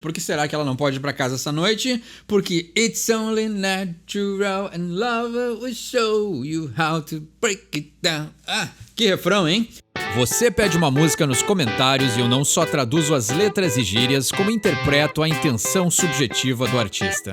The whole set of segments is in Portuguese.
Por que será que ela não pode ir pra casa essa noite? Porque it's only natural and love will show you how to break it down. Ah, que refrão, hein? Você pede uma música nos comentários e eu não só traduzo as letras e gírias, como interpreto a intenção subjetiva do artista.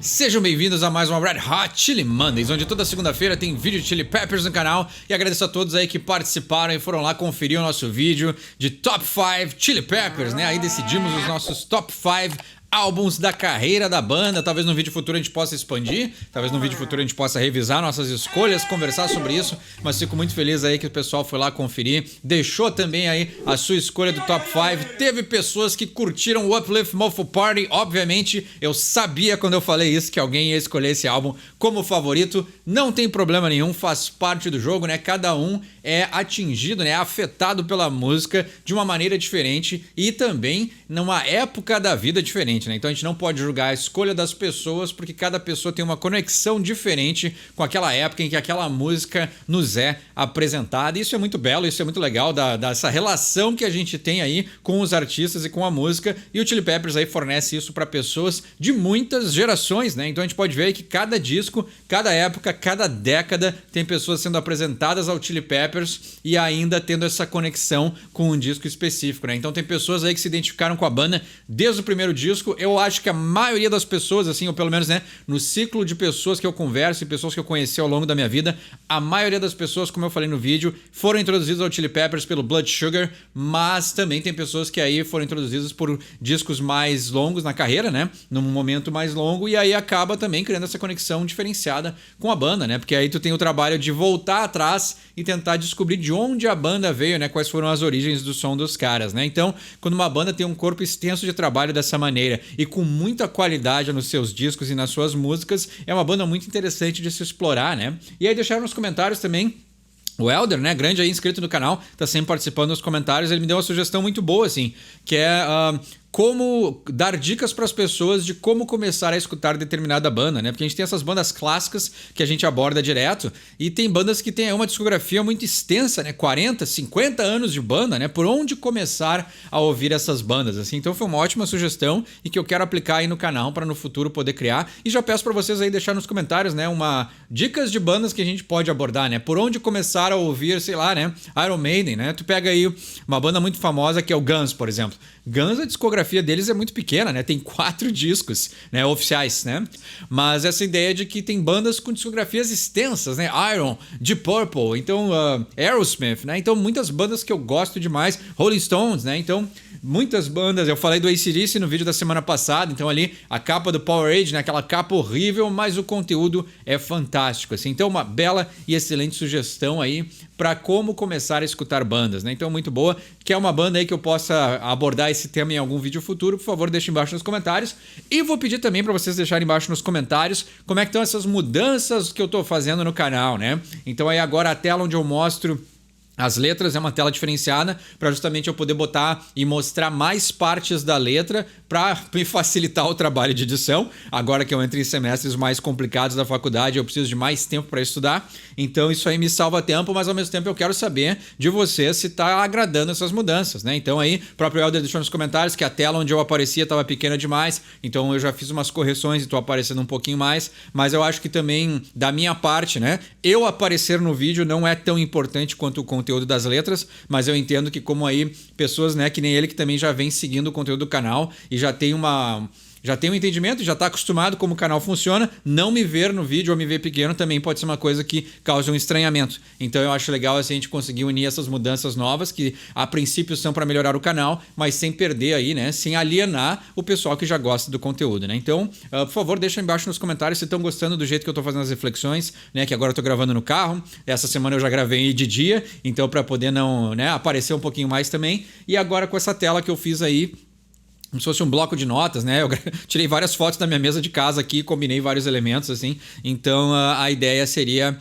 Sejam bem-vindos a mais uma Red Hot Chili Mondays, onde toda segunda-feira tem vídeo de Chili Peppers no canal. E agradeço a todos aí que participaram e foram lá conferir o nosso vídeo de Top 5 Chili Peppers, né? Aí decidimos os nossos Top 5 álbuns da carreira da banda. Talvez no vídeo futuro a gente possa expandir, talvez no vídeo futuro a gente possa revisar nossas escolhas, conversar sobre isso, mas fico muito feliz aí que o pessoal foi lá conferir, deixou também aí a sua escolha do Top 5. Teve pessoas que curtiram o Uplift Mofo Party, obviamente eu sabia quando eu falei isso que alguém ia escolher esse álbum como favorito. Não tem problema nenhum, faz parte do jogo, né? Cada um é atingido, né? Afetado pela música de uma maneira diferente e também numa época da vida diferente. Então a gente não pode julgar a escolha das pessoas porque cada pessoa tem uma conexão diferente com aquela época em que aquela música nos é apresentada. E isso é muito belo, isso é muito legal, dessa relação que a gente tem aí com os artistas e com a música. E o Chili Peppers aí fornece isso para pessoas de muitas gerações, né? Então a gente pode ver aí que cada disco, cada época, cada década tem pessoas sendo apresentadas ao Chili Peppers e ainda tendo essa conexão com um disco específico, né? Então tem pessoas aí que se identificaram com a banda desde o primeiro disco. Eu acho que a maioria das pessoas, assim, ou pelo menos, né, no ciclo de pessoas que eu converso e pessoas que eu conheci ao longo da minha vida, a maioria das pessoas, como eu falei no vídeo, foram introduzidas ao Chili Peppers pelo Blood Sugar, mas também tem pessoas que aí foram introduzidas por discos mais longos na carreira, né, num momento mais longo, e aí acaba também criando essa conexão diferenciada com a banda, né, porque aí tu tem o trabalho de voltar atrás e tentar descobrir de onde a banda veio, né, quais foram as origens do som dos caras, né. Então, quando uma banda tem um corpo extenso de trabalho dessa maneira e com muita qualidade nos seus discos e nas suas músicas, é uma banda muito interessante de se explorar, né? E aí deixaram nos comentários também o Elder, né, grande aí inscrito no canal, tá sempre participando nos comentários. Ele me deu uma sugestão muito boa, assim, que é como dar dicas para as pessoas de como começar a escutar determinada banda, né? Porque a gente tem essas bandas clássicas que a gente aborda direto e tem bandas que têm uma discografia muito extensa, né? 40, 50 anos de banda, né? Por onde começar a ouvir essas bandas, assim? Então foi uma ótima sugestão e que eu quero aplicar aí no canal para no futuro poder criar. E já peço para vocês aí deixar nos comentários, né? Dicas de bandas que a gente pode abordar, né? Por onde começar a ouvir, sei lá, né? Iron Maiden, né? Tu pega aí uma banda muito famosa que é o Guns, por exemplo. Guns, a discografia deles é muito pequena, né? Tem 4 discos, né, oficiais, né? Mas essa ideia de que tem bandas com discografias extensas, né? Iron, Deep Purple, então Aerosmith, né? Então muitas bandas que eu gosto demais, Rolling Stones, né? Então muitas bandas, eu falei do AC/DC no vídeo da semana passada, então ali a capa do Powerade, né? Aquela capa horrível, mas o conteúdo é fantástico, assim. Então uma bela e excelente sugestão aí para como começar a escutar bandas, né? Então muito boa. Quer uma banda aí que eu possa abordar esse tema em algum vídeo futuro, por favor, deixe embaixo nos comentários. E vou pedir também para vocês deixarem embaixo nos comentários como é que estão essas mudanças que eu tô fazendo no canal, né? Então aí agora a tela onde eu mostro as letras é uma tela diferenciada para justamente eu poder botar e mostrar mais partes da letra para me facilitar o trabalho de edição. Agora que eu entro em semestres mais complicados da faculdade, eu preciso de mais tempo para estudar. Então isso aí me salva tempo, mas ao mesmo tempo eu quero saber de você se está agradando essas mudanças, né? Então aí, o próprio Elder deixou nos comentários que a tela onde eu aparecia estava pequena demais. Então eu já fiz umas correções e estou aparecendo um pouquinho mais. Mas eu acho que também, da minha parte, né? Eu aparecer no vídeo não é tão importante quanto o conteúdo das letras, mas eu entendo que como aí pessoas, né, que nem ele que também já vem seguindo o conteúdo do canal e já tem um entendimento, já está acostumado como o canal funciona, não me ver no vídeo ou me ver pequeno também pode ser uma coisa que cause um estranhamento. Então eu acho legal assim, a gente conseguir unir essas mudanças novas que a princípio são para melhorar o canal, mas sem perder aí, né, sem alienar o pessoal que já gosta do conteúdo, né? Então, por favor, deixa embaixo nos comentários se estão gostando do jeito que eu estou fazendo as reflexões, né, que agora eu estou gravando no carro. Essa semana eu já gravei de dia, então para poder não, né, aparecer um pouquinho mais também. E agora com essa tela que eu fiz aí, como se fosse um bloco de notas, né? Eu tirei várias fotos da minha mesa de casa aqui, combinei vários elementos, assim. Então, a ideia seria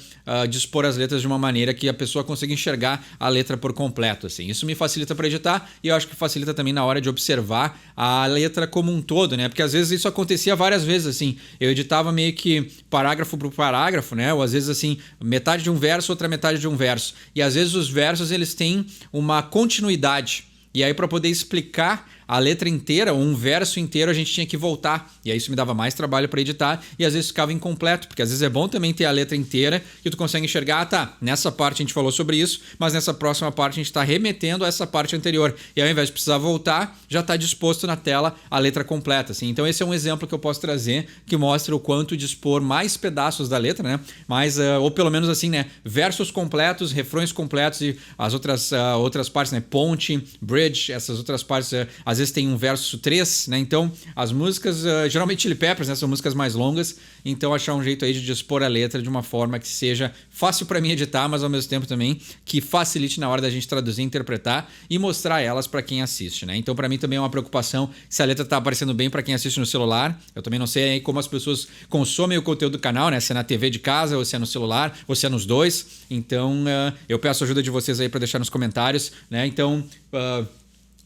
dispor as letras de uma maneira que a pessoa consiga enxergar a letra por completo, assim. Isso me facilita para editar e eu acho que facilita também na hora de observar a letra como um todo, né? Porque às vezes isso acontecia várias vezes, assim. Eu editava meio que parágrafo por parágrafo, né? Ou às vezes, assim, metade de um verso, outra metade de um verso. E às vezes os versos, eles têm uma continuidade. e aí para poder explicar a letra inteira, um verso inteiro, a gente tinha que voltar. E aí isso me dava mais trabalho para editar e às vezes ficava incompleto, porque às vezes é bom também ter a letra inteira que tu consegue enxergar, tá, nessa parte a gente falou sobre isso, mas nessa próxima parte a gente está remetendo a essa parte anterior. E ao invés de precisar voltar, já está disposto na tela a letra completa. Assim. Então esse é um exemplo que eu posso trazer que mostra o quanto dispor mais pedaços da letra, né? Mais, ou pelo menos assim, né? Versos completos, refrões completos e as outras partes, né? Ponte, bridge, essas outras partes, às vezes tem um verso 3, né? Então, as músicas, geralmente Chili Peppers, né? São músicas mais longas, então achar um jeito aí de dispor a letra de uma forma que seja fácil para mim editar, mas ao mesmo tempo também que facilite na hora da gente traduzir, interpretar e mostrar elas para quem assiste, né? Então, para mim também é uma preocupação se a letra tá aparecendo bem para quem assiste no celular. Eu também não sei aí como as pessoas consomem o conteúdo do canal, né? Se é na TV de casa, ou se é no celular, ou se é nos dois. Então, eu peço a ajuda de vocês aí para deixar nos comentários, né? Então,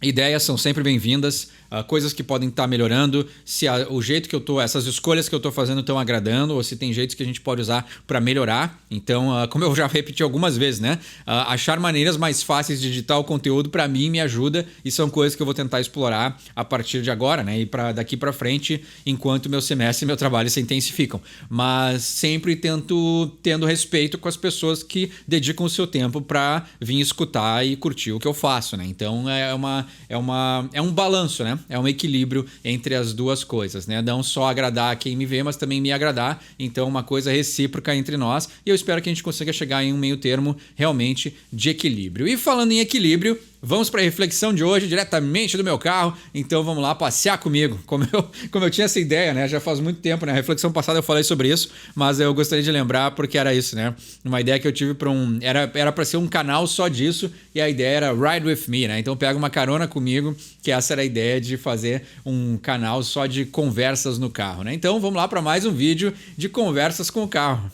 ideias são sempre bem-vindas, coisas que podem estar melhorando, se o jeito que eu tô, essas escolhas que eu tô fazendo estão agradando, ou se tem jeitos que a gente pode usar para melhorar. Então, como eu já repeti algumas vezes, né? Achar maneiras mais fáceis de editar o conteúdo para mim me ajuda e são coisas que eu vou tentar explorar a partir de agora, né? E daqui para frente, enquanto meu semestre e meu trabalho se intensificam. Mas sempre tendo respeito com as pessoas que dedicam o seu tempo para vir escutar e curtir o que eu faço, né? Então, é um balanço, né? É um equilíbrio entre as duas coisas, né? Não só agradar quem me vê, mas também me agradar. Então, uma coisa recíproca entre nós. E eu espero que a gente consiga chegar em um meio termo realmente de equilíbrio. E falando em equilíbrio, vamos para a reflexão de hoje, diretamente do meu carro. Então vamos lá passear comigo. Como eu tinha essa ideia, né? Já faz muito tempo, né? A reflexão passada eu falei sobre isso, mas eu gostaria de lembrar porque era isso, né? Uma ideia que eu tive para era para ser um canal só disso e a ideia era Ride With Me, né? Então pega uma carona comigo, que essa era a ideia de fazer um canal só de conversas no carro, né? Então vamos lá para mais um vídeo de conversas com o carro.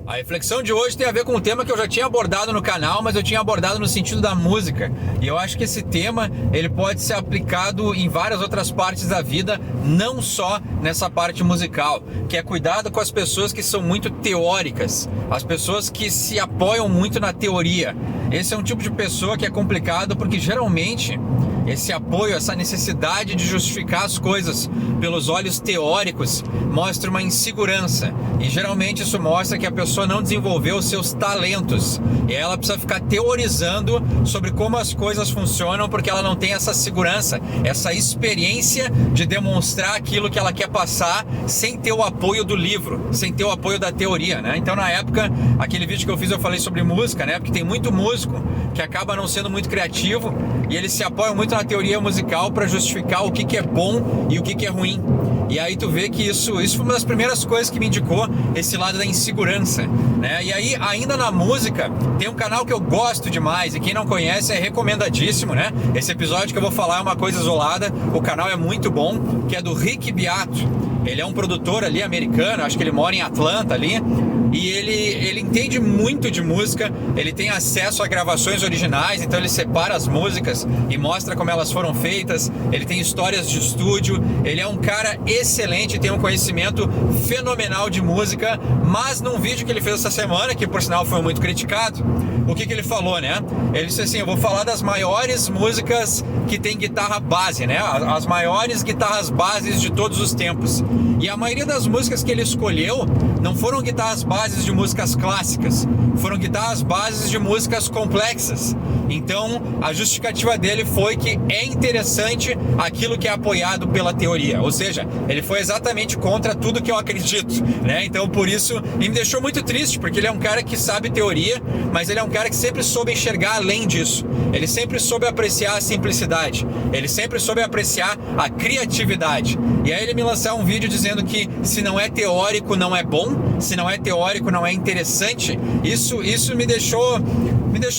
A reflexão de hoje tem a ver com um tema que eu já tinha abordado no canal, mas eu tinha abordado no sentido da música. E eu acho que esse tema ele pode ser aplicado em várias outras partes da vida, não só nessa parte musical, que é cuidado com as pessoas que são muito teóricas, as pessoas que se apoiam muito na teoria. Esse é um tipo de pessoa que é complicado porque geralmente esse apoio, essa necessidade de justificar as coisas pelos olhos teóricos mostra uma insegurança. E geralmente isso mostra que a pessoa não desenvolveu os seus talentos. E ela precisa ficar teorizando sobre como as coisas funcionam porque ela não tem essa segurança, essa experiência de demonstrar aquilo que ela quer passar sem ter o apoio do livro, sem ter o apoio da teoria, né? Então na época, aquele vídeo que eu fiz eu falei sobre música, né? Porque tem muito músico que acaba não sendo muito criativo e eles se apoiam muito na teoria musical para justificar o que é bom e o que é ruim. E aí tu vê que isso foi uma das primeiras coisas que me indicou esse lado da insegurança, né? E aí, ainda na música, tem um canal que eu gosto demais e quem não conhece é recomendadíssimo, né? Esse episódio que eu vou falar é uma coisa isolada, o canal é muito bom, que é do Rick Beato. Ele é um produtor ali americano, acho que ele mora em Atlanta ali, e ele entende muito de música, ele tem acesso a gravações originais, então ele separa as músicas e mostra como elas foram feitas, ele tem histórias de estúdio, ele é um cara excelente, tem um conhecimento fenomenal de música, mas num vídeo que ele fez essa semana, que por sinal foi muito criticado, o que ele falou, né? Ele disse assim, eu vou falar das maiores músicas que tem guitarra base, né? As maiores guitarras bases de todos os tempos. E a maioria das músicas que ele escolheu não foram guitarras bases de músicas clássicas, foram guitarras bases de músicas complexas. Então, a justificativa dele foi que é interessante aquilo que é apoiado pela teoria. Ou seja, ele foi exatamente contra tudo que eu acredito, né? Então, por isso, e me deixou muito triste, porque ele é um cara que sabe teoria, mas ele é um cara que sempre soube enxergar além disso. Ele sempre soube apreciar a simplicidade. Ele sempre soube apreciar a criatividade. E aí ele me lançou um vídeo dizendo que se não é teórico, não é bom. Se não é teórico, não é interessante. Isso me deixou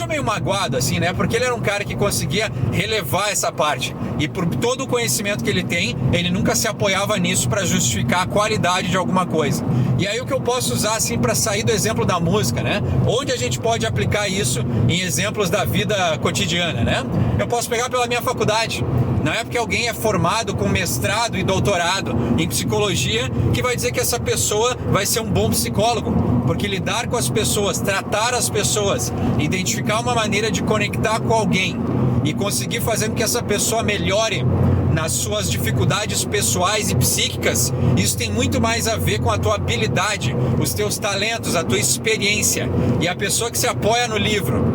meio magoado, assim, né? Porque ele era um cara que conseguia relevar essa parte. E por todo o conhecimento que ele tem, ele nunca se apoiava nisso para justificar a qualidade de alguma coisa. E aí o que eu posso usar, assim, para sair do exemplo da música, né? Onde a gente pode aplicar isso em exemplos da vida cotidiana, né? Eu posso pegar pela minha faculdade. Não é porque alguém é formado com mestrado e doutorado em psicologia que vai dizer que essa pessoa vai ser um bom psicólogo. Porque lidar com as pessoas, tratar as pessoas, identificar uma maneira de conectar com alguém e conseguir fazer com que essa pessoa melhore nas suas dificuldades pessoais e psíquicas, isso tem muito mais a ver com a tua habilidade, os teus talentos, a tua experiência. E a pessoa que se apoia no livro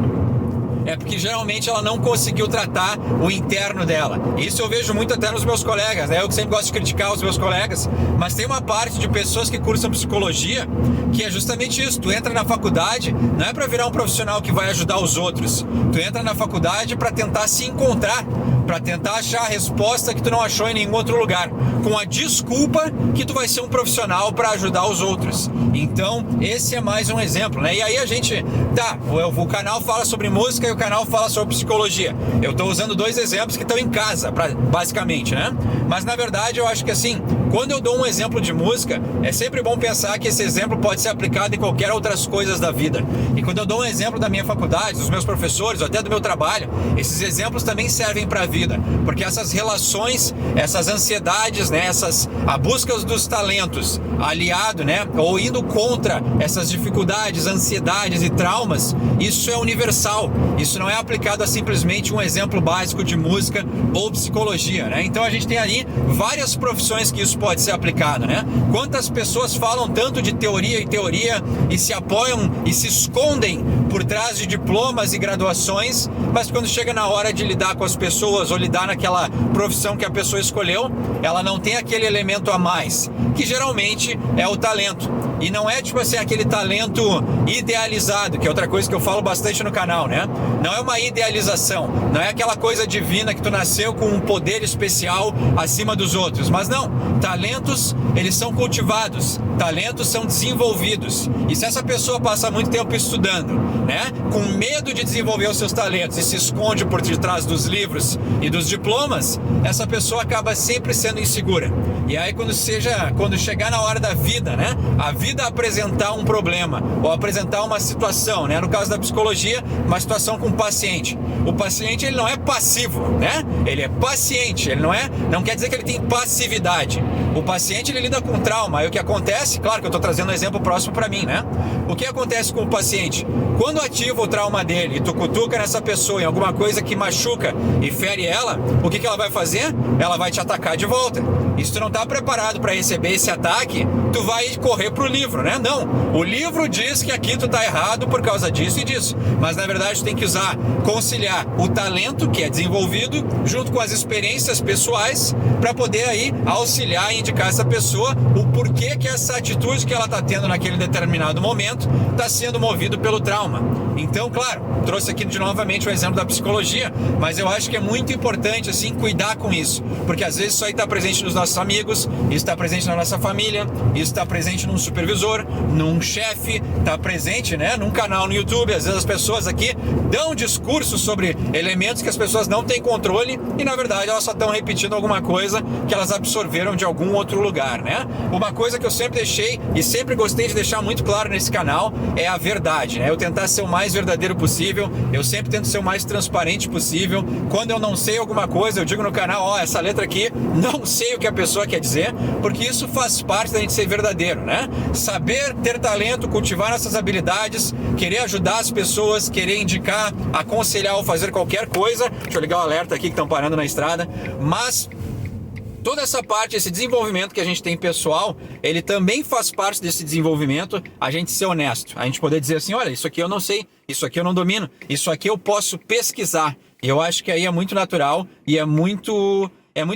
é porque geralmente ela não conseguiu tratar o interno dela. Isso eu vejo muito até nos meus colegas, né? Eu que sempre gosto de criticar os meus colegas, mas tem uma parte de pessoas que cursam psicologia que é justamente isso. Tu entra na faculdade não é para virar um profissional que vai ajudar os outros. Tu entra na faculdade para tentar se encontrar, para tentar achar a resposta que tu não achou em nenhum outro lugar, com a desculpa que tu vai ser um profissional para ajudar os outros. Então, esse é mais um exemplo, né? E aí a gente, o canal fala sobre música e o canal fala sobre psicologia. Eu estou usando 2 exemplos que estão em casa, basicamente, né? Mas na verdade eu acho que assim, quando eu dou um exemplo de música, é sempre bom pensar que esse exemplo pode ser aplicado em qualquer outras coisas da vida. E quando eu dou um exemplo da minha faculdade, dos meus professores, ou até do meu trabalho, esses exemplos também servem para a vida, porque essas relações, essas ansiedades, né, a busca dos talentos, aliado, né, ou indo contra essas dificuldades, ansiedades e traumas, isso é universal. Isso não é aplicado a simplesmente um exemplo básico de música ou psicologia, né? Então a gente tem aí várias profissões que isso pode ser aplicado, né? Quantas pessoas falam tanto de teoria e se apoiam e se escondem por trás de diplomas e graduações, mas quando chega na hora de lidar com as pessoas ou lidar naquela profissão que a pessoa escolheu, ela não tem aquele elemento a mais, que geralmente é o talento. E não é tipo assim aquele talento idealizado, que é outra coisa que eu falo bastante no canal, né? Não é uma idealização, não é aquela coisa divina que tu nasceu com um poder especial acima dos outros, mas não, talentos eles são cultivados, talentos são desenvolvidos. E se essa pessoa passa muito tempo estudando, né, com medo de desenvolver os seus talentos e se esconde por detrás dos livros e dos diplomas, essa pessoa acaba sempre sendo insegura. E aí quando chegar na hora da vida, né, a vida apresentar um problema ou apresentar uma situação, né, no caso da psicologia, uma situação com o paciente. O paciente ele não é passivo, né? Ele é paciente, ele não quer dizer que ele tem passividade. O paciente ele lida com trauma. Aí o que acontece, claro que eu estou trazendo um exemplo próximo para mim, né? O que acontece com o paciente? Quando ativa o trauma dele e tu cutuca nessa pessoa em alguma coisa que machuca e fere ela, o que ela vai fazer? Ela vai te atacar de volta. E se tu não está preparado para receber esse ataque, tu vai correr pro livro, né? Não, o livro diz que aqui tu tá errado por causa disso e disso, mas na verdade tu tem que conciliar o talento que é desenvolvido junto com as experiências pessoais para poder aí auxiliar e indicar essa pessoa o porquê que essa atitude que ela tá tendo naquele determinado momento tá sendo movido pelo trauma. Então, claro, trouxe aqui novamente o exemplo da psicologia, mas eu acho que é muito importante assim cuidar com isso, porque às vezes isso aí tá presente nos nossos amigos, isso está presente na nossa família, isso está presente num supervisor, num chefe, está presente, né, num canal no YouTube. Às vezes as pessoas aqui dão discursos sobre elementos que as pessoas não têm controle e na verdade elas só estão repetindo alguma coisa que elas absorveram de algum outro lugar, né? Uma coisa que eu sempre deixei e sempre gostei de deixar muito claro nesse canal é a verdade, né? Eu tentar ser o mais verdadeiro possível, eu sempre tento ser o mais transparente possível. Quando eu não sei alguma coisa, eu digo no canal, essa letra aqui, não sei o que a pessoa quer dizer, porque isso faz parte da gente ser verdadeiro, né? Saber ter talento, cultivar nossas habilidades, querer ajudar as pessoas, querer indicar, aconselhar ou fazer qualquer coisa. Deixa eu ligar o alerta aqui que estão parando na estrada, mas toda essa parte, esse desenvolvimento que a gente tem pessoal, ele também faz parte desse desenvolvimento, a gente ser honesto, a gente poder dizer assim, olha, isso aqui eu não sei, isso aqui eu não domino, isso aqui eu posso pesquisar. E eu acho que aí é muito natural e é muito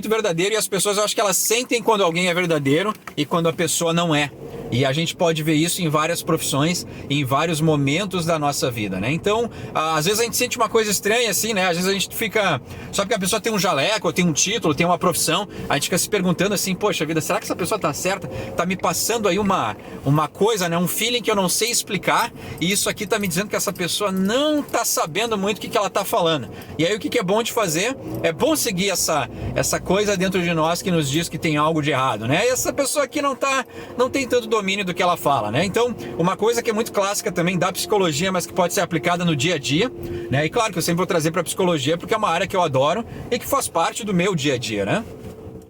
verdadeiro, e as pessoas, eu acho que elas sentem quando alguém é verdadeiro e quando a pessoa não é. E a gente pode ver isso em várias profissões, em vários momentos da nossa vida, né? Então, às vezes a gente sente uma coisa estranha assim, né? Às vezes a gente fica... Só porque a pessoa tem um jaleco, tem um título, tem uma profissão, a gente fica se perguntando assim, poxa vida, será que essa pessoa tá certa? Tá me passando aí uma coisa, né? Um feeling que eu não sei explicar, e isso aqui tá me dizendo que essa pessoa não tá sabendo muito o que ela tá falando. E aí o que é bom de fazer? É bom seguir essa coisa dentro de nós que nos diz que tem algo de errado, né? E essa pessoa aqui não tem tanto domínio do que ela fala, né? Então, uma coisa que é muito clássica também da psicologia, mas que pode ser aplicada no dia a dia, né? E claro que eu sempre vou trazer para psicologia porque é uma área que eu adoro e que faz parte do meu dia a dia, né?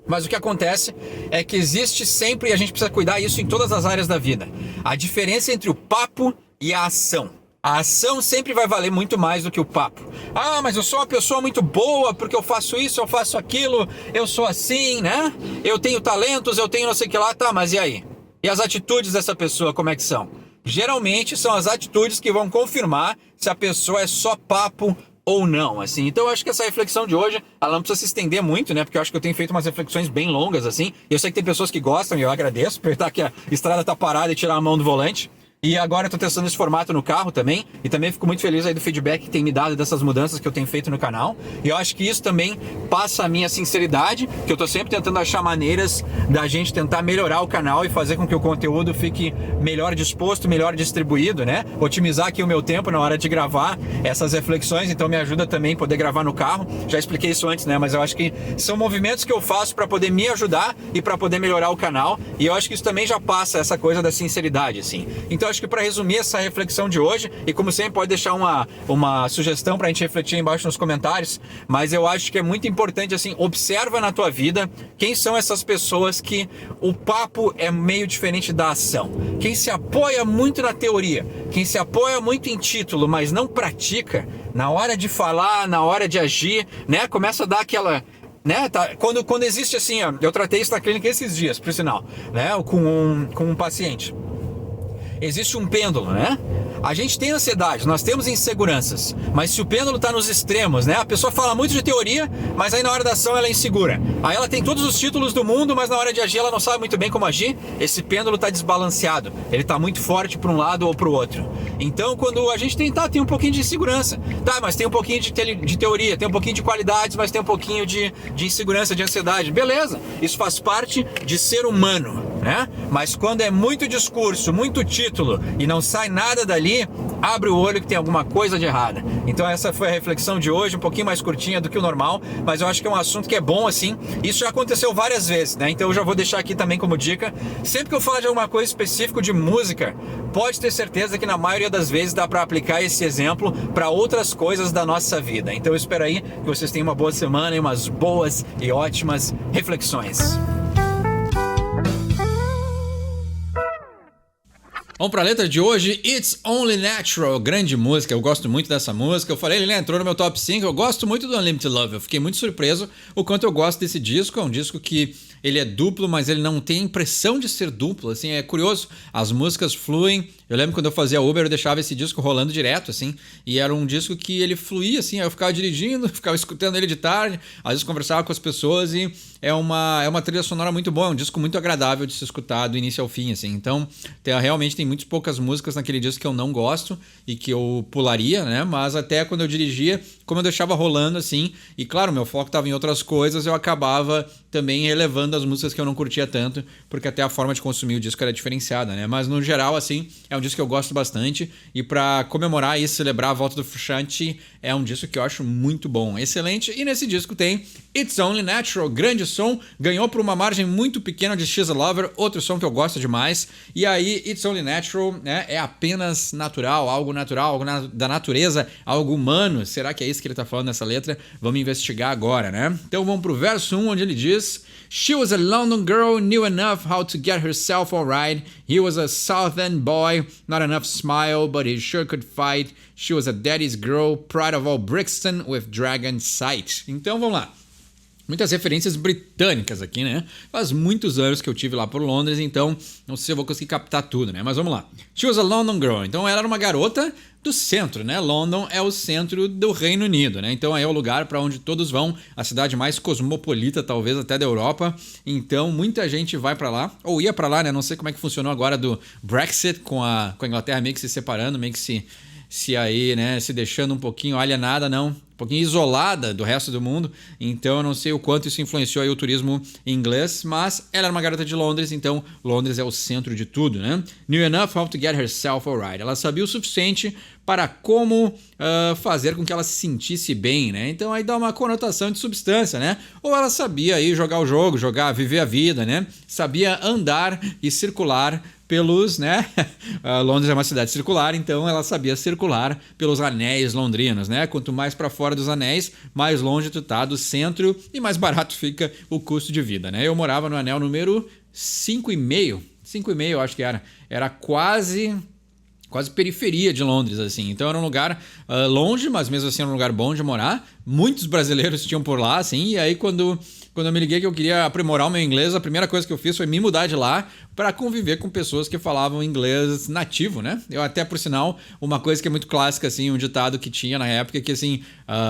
Mas o que acontece é que existe sempre, e a gente precisa cuidar isso em todas as áreas da vida, a diferença entre o papo e a ação. A ação sempre vai valer muito mais do que o papo. Ah, mas eu sou uma pessoa muito boa porque eu faço isso, eu faço aquilo, eu sou assim, né? Eu tenho talentos, eu tenho não sei o que lá, tá, mas e aí? E as atitudes dessa pessoa, como é que são? Geralmente são as atitudes que vão confirmar se a pessoa é só papo ou não, assim. Então eu acho que essa reflexão de hoje, ela não precisa se estender muito, né? Porque eu acho que eu tenho feito umas reflexões bem longas, assim. E eu sei que tem pessoas que gostam e eu agradeço, aproveitar que a estrada tá parada e tirar a mão do volante. E agora eu tô testando esse formato no carro também, e também fico muito feliz aí do feedback que tem me dado dessas mudanças que eu tenho feito no canal. E eu acho que isso também passa a minha sinceridade, que eu tô sempre tentando achar maneiras da gente tentar melhorar o canal e fazer com que o conteúdo fique melhor disposto, melhor distribuído, né? Otimizar aqui o meu tempo na hora de gravar essas reflexões, então me ajuda também poder gravar no carro. Já expliquei isso antes, né? Mas eu acho que são movimentos que eu faço para poder me ajudar e para poder melhorar o canal. E eu acho que isso também já passa essa coisa da sinceridade, assim. Então acho que para resumir essa reflexão de hoje, e como sempre pode deixar uma sugestão para a gente refletir aí embaixo nos comentários, mas eu acho que é muito importante, assim, observa na tua vida quem são essas pessoas que o papo é meio diferente da ação. Quem se apoia muito na teoria, quem se apoia muito em título, mas não pratica, na hora de falar, na hora de agir, né, começa a dar aquela... Né? Tá, quando existe assim, ó, eu tratei isso na clínica esses dias, por sinal, né? Com um paciente. Existe um pêndulo, né? A gente tem ansiedade, nós temos inseguranças, mas se o pêndulo está nos extremos, né? A pessoa fala muito de teoria, mas aí na hora da ação ela é insegura. Aí ela tem todos os títulos do mundo, mas na hora de agir ela não sabe muito bem como agir. Esse pêndulo está desbalanceado, ele está muito forte para um lado ou para o outro. Então quando a gente tem um pouquinho de insegurança, tá? Mas tem um pouquinho de teoria, tem um pouquinho de qualidades, mas tem um pouquinho de insegurança, de ansiedade. Beleza, isso faz parte de ser humano, né? Mas quando é muito discurso, muito título e não sai nada dali, abre o olho que tem alguma coisa de errada. Então essa foi a reflexão de hoje, um pouquinho mais curtinha do que o normal, mas eu acho que é um assunto que é bom assim. Isso já aconteceu várias vezes, né? Então eu já vou deixar aqui também como dica. Sempre que eu falar de alguma coisa específica de música, pode ter certeza que na maioria das vezes dá para aplicar esse exemplo para outras coisas da nossa vida. Então eu espero aí que vocês tenham uma boa semana e umas boas e ótimas reflexões. Vamos pra letra de hoje, It's Only Natural, grande música, eu gosto muito dessa música. Eu falei, ele entrou no meu top 5, eu gosto muito do Unlimited Love, eu fiquei muito surpreso o quanto eu gosto desse disco. É um disco que ele é duplo, mas ele não tem a impressão de ser duplo, assim, é curioso, as músicas fluem. Eu lembro quando eu fazia Uber, eu deixava esse disco rolando direto, assim, e era um disco que ele fluía, assim, eu ficava dirigindo, ficava escutando ele de tarde, às vezes conversava com as pessoas e é uma trilha sonora muito boa, é um disco muito agradável de se escutar do início ao fim, assim. Então, realmente tem muito poucas músicas naquele disco que eu não gosto e que eu pularia, né, mas até quando eu dirigia, como eu deixava rolando, assim, e claro, meu foco estava em outras coisas, eu acabava também relevando as músicas que eu não curtia tanto, porque até a forma de consumir o disco era diferenciada, né, mas no geral, assim, é um disco que eu gosto bastante e para comemorar e celebrar a volta do Frusciante é um disco que eu acho muito bom, excelente. E nesse disco tem It's Only Natural, grande som, ganhou por uma margem muito pequena de She's a Lover, outro som que eu gosto demais. E aí It's Only Natural, né, é apenas natural, algo da natureza, algo humano. Será que é isso que ele tá falando nessa letra? Vamos investigar agora, né? Então vamos pro verso 1, onde ele diz: She was a London girl, knew enough how to get herself alright. He was a South End boy, not enough smile, but he sure could fight. She was a daddy's girl, pride of all Brixton, with dragon sight. Então vamos lá. Muitas referências britânicas aqui, né? Faz muitos anos que eu tive lá por Londres, então não sei se eu vou conseguir captar tudo, né? Mas vamos lá. She was a London girl. Então ela era uma garota do centro, né? London é o centro do Reino Unido, né? Então aí é o lugar para onde todos vão, a cidade mais cosmopolita, talvez até da Europa. Então muita gente vai para lá, ou ia para lá, né? Não sei como é que funcionou agora do Brexit, com a Inglaterra meio que se separando, meio que se aí, né? Se deixando um pouquinho alienada, não. Um pouquinho isolada do resto do mundo, então eu não sei o quanto isso influenciou aí o turismo inglês, mas ela era uma garota de Londres, então Londres é o centro de tudo, né? Knew enough how to get herself alright. Ela sabia o suficiente para como fazer com que ela se sentisse bem, né? Então aí dá uma conotação de substância, né? Ou ela sabia aí jogar o jogo, viver a vida, né? Sabia andar e circular pelos, né? Londres é uma cidade circular, então ela sabia circular pelos anéis londrinos, né? Quanto mais para fora dos anéis, mais longe tu tá do centro e mais barato fica o custo de vida, né? Eu morava no anel número 5,5, eu acho que era quase quase periferia de Londres, assim. Então era um lugar longe, mas mesmo assim era um lugar bom de morar. Muitos brasileiros tinham por lá, assim. E aí quando eu me liguei que eu queria aprimorar o meu inglês, a primeira coisa que eu fiz foi me mudar de lá para conviver com pessoas que falavam inglês nativo, né? Eu até, por sinal, uma coisa que é muito clássica, assim, um ditado que tinha na época, que assim,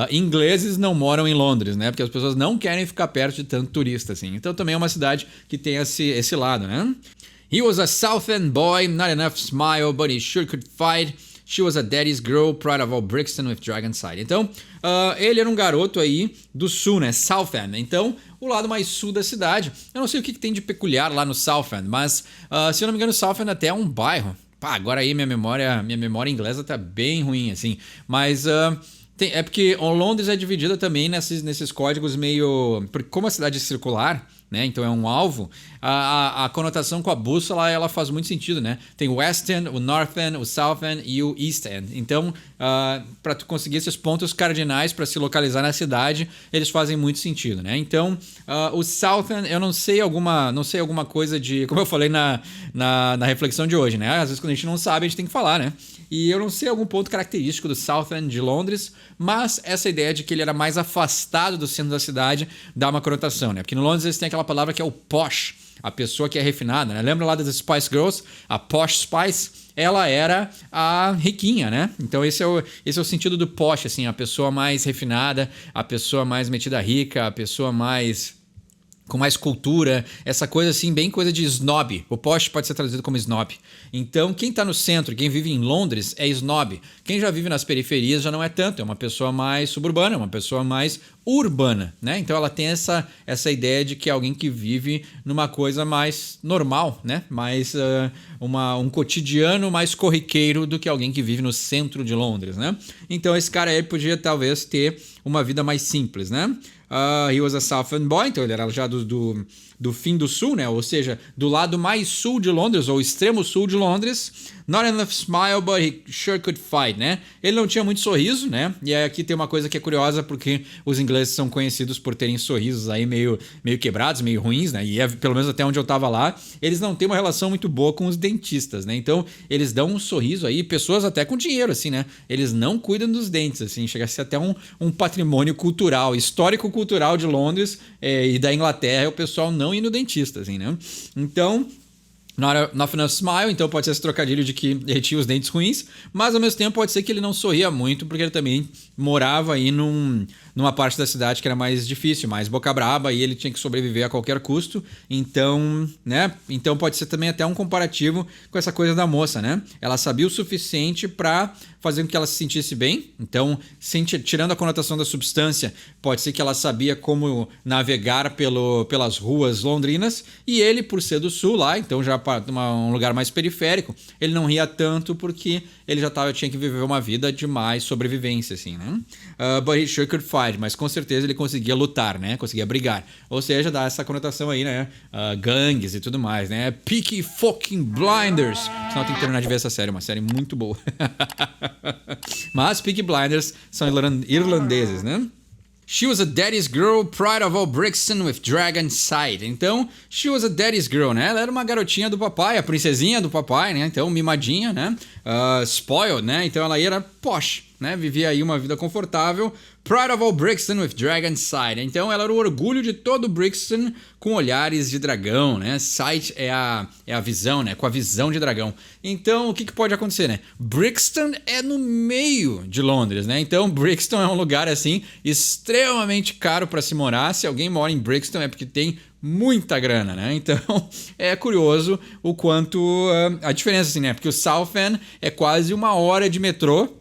ingleses não moram em Londres, né? Porque as pessoas não querem ficar perto de tanto turista, assim. Então também é uma cidade que tem esse lado, né? He was a South End boy, not enough smile, but he sure could fight. She was a daddy's girl, pride of all Brixton with Dragon Side. Então, ele era um garoto aí do sul, né? South End. Então, o lado mais sul da cidade. Eu não sei o que tem de peculiar lá no South End, mas, se eu não me engano, South End até é um bairro. Pá, agora aí minha memória inglesa tá bem ruim, assim. Mas... é porque Londres é dividida também nesses códigos meio... Como a cidade é circular, né? Então é um alvo, a conotação com a bússola ela faz muito sentido, né? Tem o West End, o North End, o South End e o East End. Então, para tu conseguir esses pontos cardinais para se localizar na cidade, eles fazem muito sentido, né? Então, o South End, eu não sei alguma coisa de... Como eu falei na reflexão de hoje, né? Às vezes quando a gente não sabe, a gente tem que falar, né? E eu não sei algum ponto característico do South End de Londres, mas essa ideia de que ele era mais afastado do centro da cidade dá uma conotação, né? Porque no Londres eles têm aquela palavra que é o posh, a pessoa que é refinada, né? Lembra lá das Spice Girls? A Posh Spice, ela era a riquinha, né? Então esse é o sentido do posh, assim, a pessoa mais refinada, a pessoa mais metida rica, a pessoa mais... com mais cultura, essa coisa assim, bem coisa de snob. O posh pode ser traduzido como snob. Então, quem está no centro, quem vive em Londres é snob. Quem já vive nas periferias já não é tanto, é uma pessoa mais suburbana, é uma pessoa mais urbana, né? Então ela tem essa ideia de que é alguém que vive numa coisa mais normal, né? Mais um cotidiano mais corriqueiro do que alguém que vive no centro de Londres, né? Então esse cara aí podia talvez ter uma vida mais simples, né? He was a South End boy, então ele era já do fim do sul, né? Ou seja, do lado mais sul de Londres, ou extremo sul de Londres. Not enough smile, but he sure could fight, né? Ele não tinha muito sorriso, né? E aí aqui tem uma coisa que é curiosa, porque os ingleses são conhecidos por terem sorrisos aí meio quebrados, meio ruins, né? E pelo menos até onde eu tava lá, eles não têm uma relação muito boa com os dentistas, né? Então, eles dão um sorriso aí, pessoas até com dinheiro, assim, né? Eles não cuidam dos dentes, assim, chega a ser até um patrimônio cultural, histórico-cultural de Londres e da Inglaterra, é o pessoal não ir no dentista, assim, né? Então... Not enough smile, então pode ser esse trocadilho de que ele tinha os dentes ruins, mas ao mesmo tempo pode ser que ele não sorria muito, porque ele também morava aí numa parte da cidade que era mais difícil, mais boca braba, e ele tinha que sobreviver a qualquer custo. Então, né? Então pode ser também até um comparativo com essa coisa da moça, né? Ela sabia o suficiente para fazer com que ela se sentisse bem. Então, tirando a conotação da substância, pode ser que ela sabia como navegar pelas ruas londrinas, e ele, por ser do sul lá, então já um lugar mais periférico, ele não ria tanto porque ele já tinha que viver uma vida de mais sobrevivência, assim, né? But he sure could fight, mas com certeza ele conseguia lutar, né? Conseguia brigar. Ou seja, dá essa conotação aí, né? Gangues e tudo mais, né? Peaky fucking Blinders. Senão tem que terminar de ver essa série, uma série muito boa. Mas Peaky Blinders são irlandeses, né? She was a daddy's girl, pride of all Brixton with dragon sight. Então, she was a daddy's girl, né? Ela era uma garotinha do papai, a princesinha do papai, né? Então, mimadinha, né? Spoiled, né? Então, ela era posh, né? Vivia aí uma vida confortável. Pride of all Brixton with dragon sight. Então, ela era o orgulho de todo Brixton com olhares de dragão, né? Sight é a visão, né? Com a visão de dragão. Então, o que pode acontecer, né? Brixton é no meio de Londres, né? Então, Brixton é um lugar, assim, extremamente caro para se morar. Se alguém mora em Brixton é porque tem muita grana, né? Então, é curioso o quanto... a diferença, assim, né? Porque o South End é quase 1 hora de metrô,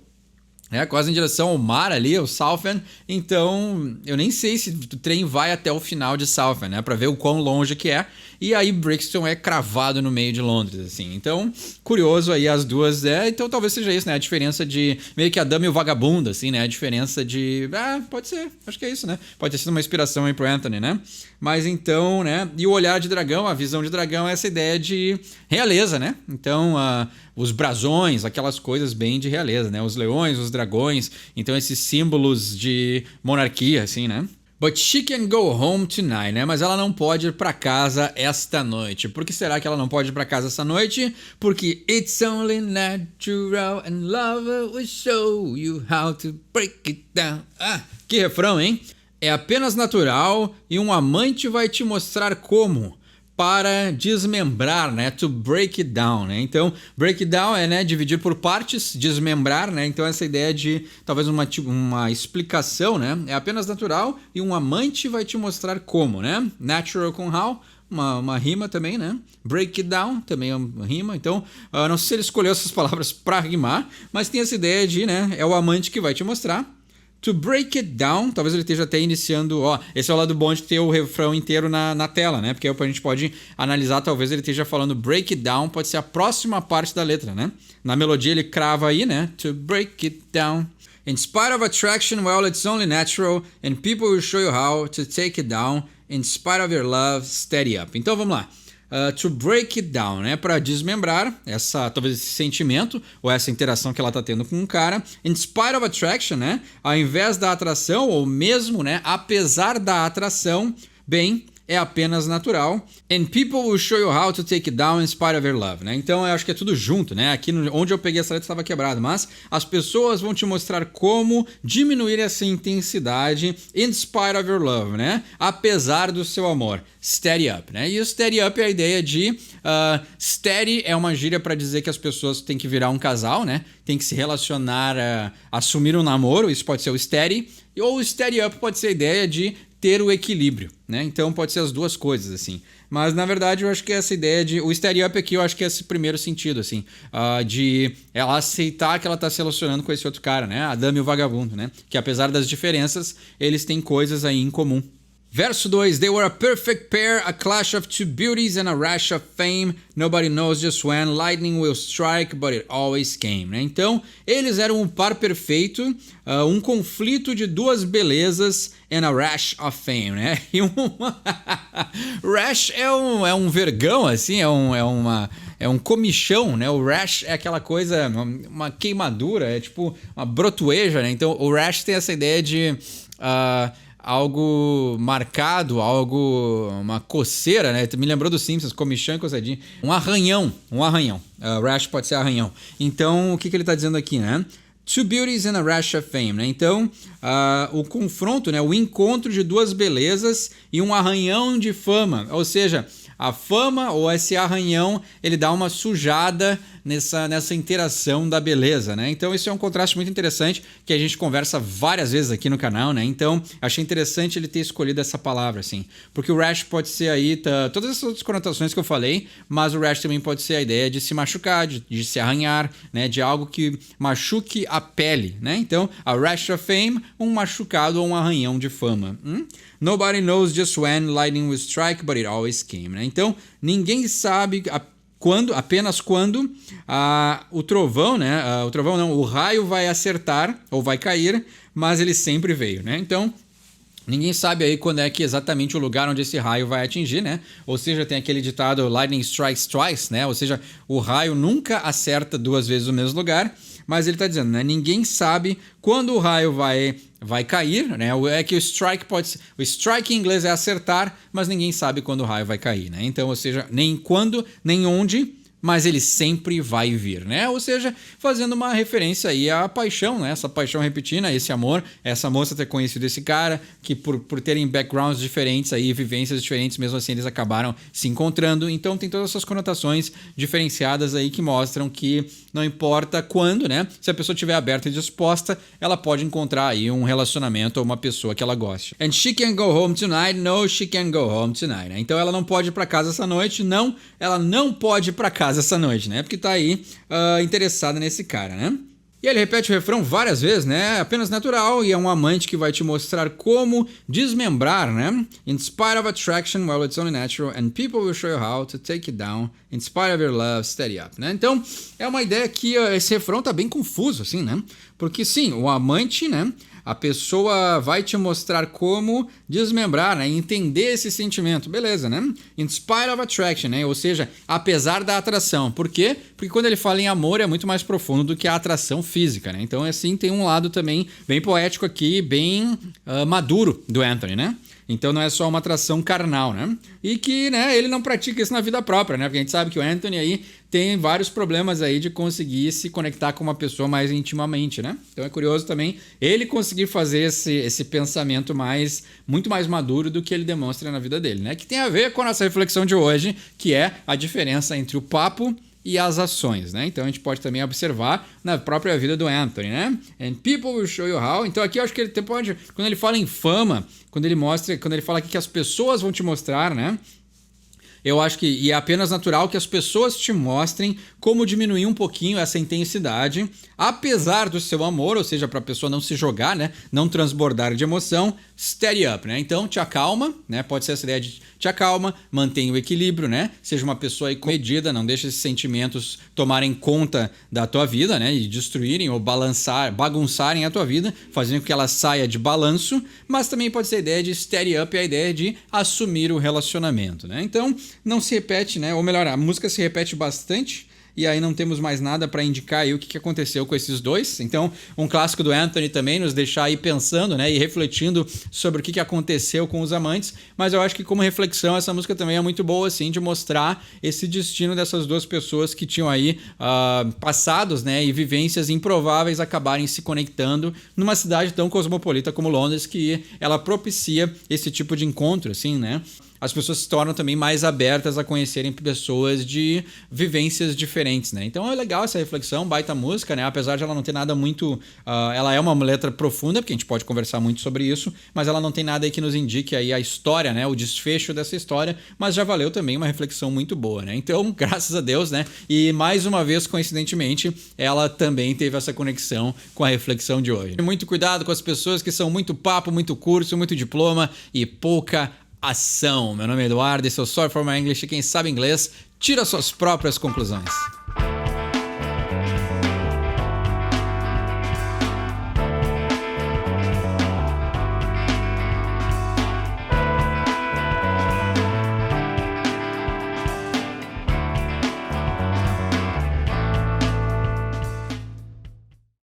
quase em direção ao mar ali, o South End. Então, eu nem sei se o trem vai até o final de South End, né? Pra ver o quão longe que é. E aí Brixton é cravado no meio de Londres, assim. Então, curioso aí as duas. Então talvez seja isso, né? A diferença de meio que a dama e o vagabundo, assim, né? A diferença de... pode ser. Acho que é isso, né? Pode ter sido uma inspiração aí pro Anthony, né? Mas então, né? E o olhar de dragão, a visão de dragão é essa ideia de realeza, né? Então, os brasões, aquelas coisas bem de realeza, né? Os leões, os dragões. Então, esses símbolos de monarquia, assim, né? But she can go home tonight, né? Mas ela não pode ir pra casa esta noite. Por que será que ela não pode ir pra casa esta noite? Porque it's only natural and love will show you how to break it down. Ah, que refrão, hein? É apenas natural e um amante vai te mostrar como. Para desmembrar, né? To break it down, né? Então, break it down é, né, dividir por partes, desmembrar, né? Então, essa ideia de talvez uma explicação, né? É apenas natural e um amante vai te mostrar como, né? Natural com how, uma rima também, né? Break it down também é uma rima. Então, não sei se ele escolheu essas palavras para rimar, mas tem essa ideia de, né? É o amante que vai te mostrar. To break it down, talvez ele esteja até iniciando, esse é o lado bom de ter o refrão inteiro na tela, né? Porque aí a gente pode analisar, talvez ele esteja falando break it down, pode ser a próxima parte da letra, né? Na melodia ele crava aí, né? To break it down. In spite of attraction, well, it's only natural, and people will show you how to take it down. In spite of your love, steady up. Então vamos lá. To break it down, né? Para desmembrar talvez esse sentimento ou essa interação que ela tá tendo com um cara. In spite of attraction, né? Ao invés da atração ou mesmo, né? Apesar da atração, bem, é apenas natural. And people will show you how to take it down in spite of your love, né? Então eu acho que é tudo junto, né? Aqui onde eu peguei essa letra estava quebrado, mas as pessoas vão te mostrar como diminuir essa intensidade in spite of your love, né? Apesar do seu amor. Steady up, né? E o steady up é a ideia de steady é uma gíria para dizer que as pessoas têm que virar um casal, né? Tem que se relacionar, assumir um namoro, isso pode ser o steady. Ou o steady up pode ser a ideia de ter o equilíbrio, né? Então pode ser as duas coisas, assim. Mas na verdade eu acho que essa ideia de... O steady up aqui eu acho que é esse primeiro sentido, assim. De ela aceitar que ela tá se relacionando com esse outro cara, né? A dama e o vagabundo, né? Que apesar das diferenças, eles têm coisas aí em comum. Verso 2, they were a perfect pair, a clash of two beauties and a rash of fame. Nobody knows just when lightning will strike, but it always came. Né? Então, eles eram um par perfeito, um conflito de duas belezas and a rash of fame. Né? E rash é um vergão, assim, é um comichão, né? O rash é aquela coisa, uma queimadura, é tipo uma brotoeja, né? Então, o rash tem essa ideia de... algo marcado, uma coceira, né? Me lembrou dos Simpsons, comichão e coçadinho. Um arranhão. Rash pode ser arranhão. Então, o que ele está dizendo aqui, né? Two beauties and a rash of fame, né? Então, o confronto, né? O encontro de duas belezas e um arranhão de fama. Ou seja, a fama ou esse arranhão, ele dá uma sujada nessa interação da beleza, né? Então isso é um contraste muito interessante que a gente conversa várias vezes aqui no canal, né? Então achei interessante ele ter escolhido essa palavra, assim. Porque o rash pode ser aí, todas essas outras conotações que eu falei, mas o rash também pode ser a ideia de se machucar, de se arranhar, né? De algo que machuque a pele, né? Então, a rash of fame, um machucado ou um arranhão de fama. Nobody knows just when lightning will strike, but it always came, né? Então, ninguém sabe apenas quando o trovão, né? O raio vai acertar ou vai cair, mas ele sempre veio, né? Então, ninguém sabe aí quando é que exatamente o lugar onde esse raio vai atingir, né? Ou seja, tem aquele ditado lightning strikes twice, né? Ou seja, o raio nunca acerta duas vezes o mesmo lugar, mas ele está dizendo, né? Ninguém sabe quando o raio vai cair, né? É que o strike em inglês é acertar, mas ninguém sabe quando o raio vai cair, né? Então, ou seja, nem quando, nem onde, mas ele sempre vai vir, né? Ou seja, fazendo uma referência aí à paixão, né? Essa paixão repetida, esse amor, essa moça ter conhecido esse cara, que por terem backgrounds diferentes aí, vivências diferentes, mesmo assim eles acabaram se encontrando. Então tem todas essas conotações diferenciadas aí que mostram que não importa quando, né? Se a pessoa estiver aberta e disposta, ela pode encontrar aí um relacionamento ou uma pessoa que ela goste. And she can go home tonight. No, she can go home tonight. Né? Então ela não pode ir pra casa essa noite. Não, ela não pode ir pra casa essa noite, né? Porque tá aí interessada nesse cara, né? E ele repete o refrão várias vezes, né? Apenas natural e é um amante que vai te mostrar como desmembrar, né? In spite of attraction, well, it's only natural and people will show you how to take it down. In spite of your love, steady up, né? Então, é uma ideia que esse refrão tá bem confuso, assim, né? Porque sim, o amante, né? A pessoa vai te mostrar como desmembrar, né? Entender esse sentimento. Beleza, né? In spite of attraction, né? Ou seja, apesar da atração. Por quê? Porque quando ele fala em amor é muito mais profundo do que a atração física, né? Então, assim, tem um lado também bem poético aqui, bem maduro do Anthony, né? Então não é só uma atração carnal, né? E que, né, ele não pratica isso na vida própria, né? Porque a gente sabe que o Anthony aí tem vários problemas aí de conseguir se conectar com uma pessoa mais intimamente, né? Então é curioso também ele conseguir fazer esse pensamento muito mais maduro do que ele demonstra na vida dele, né? Que tem a ver com a nossa reflexão de hoje, que é a diferença entre o papo e as ações, né? Então a gente pode também observar na própria vida do Anthony, né? And people will show you how. Então aqui eu acho que ele pode, quando ele fala em fama, quando ele fala aqui que as pessoas vão te mostrar, né? Eu acho que e é apenas natural que as pessoas te mostrem como diminuir um pouquinho essa intensidade, apesar do seu amor, ou seja, para a pessoa não se jogar, né? Não transbordar de emoção, steady up, né? Então te acalma, né? Pode ser essa ideia de te acalma, mantenha o equilíbrio, né? Seja uma pessoa aí comedida, não deixe esses sentimentos tomarem conta da tua vida, né? E destruírem ou bagunçarem a tua vida, fazendo com que ela saia de balanço, mas também pode ser a ideia de steady up, a ideia de assumir o relacionamento, né? Então, não se repete, né? Ou melhor, a música se repete bastante e aí não temos mais nada para indicar aí o que aconteceu com esses dois. Então, um clássico do Anthony também nos deixar aí pensando, né? E refletindo sobre o que aconteceu com os amantes. Mas eu acho que como reflexão essa música também é muito boa, assim, de mostrar esse destino dessas duas pessoas que tinham aí passados, né? E vivências improváveis acabarem se conectando numa cidade tão cosmopolita como Londres, que ela propicia esse tipo de encontro, assim, né? As pessoas se tornam também mais abertas a conhecerem pessoas de vivências diferentes, né? Então é legal essa reflexão, baita música, né? Apesar de ela não ter nada muito... ela é uma letra profunda, porque a gente pode conversar muito sobre isso, mas ela não tem nada aí que nos indique aí a história, né? O desfecho dessa história, mas já valeu também uma reflexão muito boa, né? Então, graças a Deus, né? E mais uma vez, coincidentemente, ela também teve essa conexão com a reflexão de hoje. Muito cuidado com as pessoas que são muito papo, muito curso, muito diploma e pouca ação. Meu nome é Eduardo, esse é o Sorry for My English e quem sabe inglês tira suas próprias conclusões.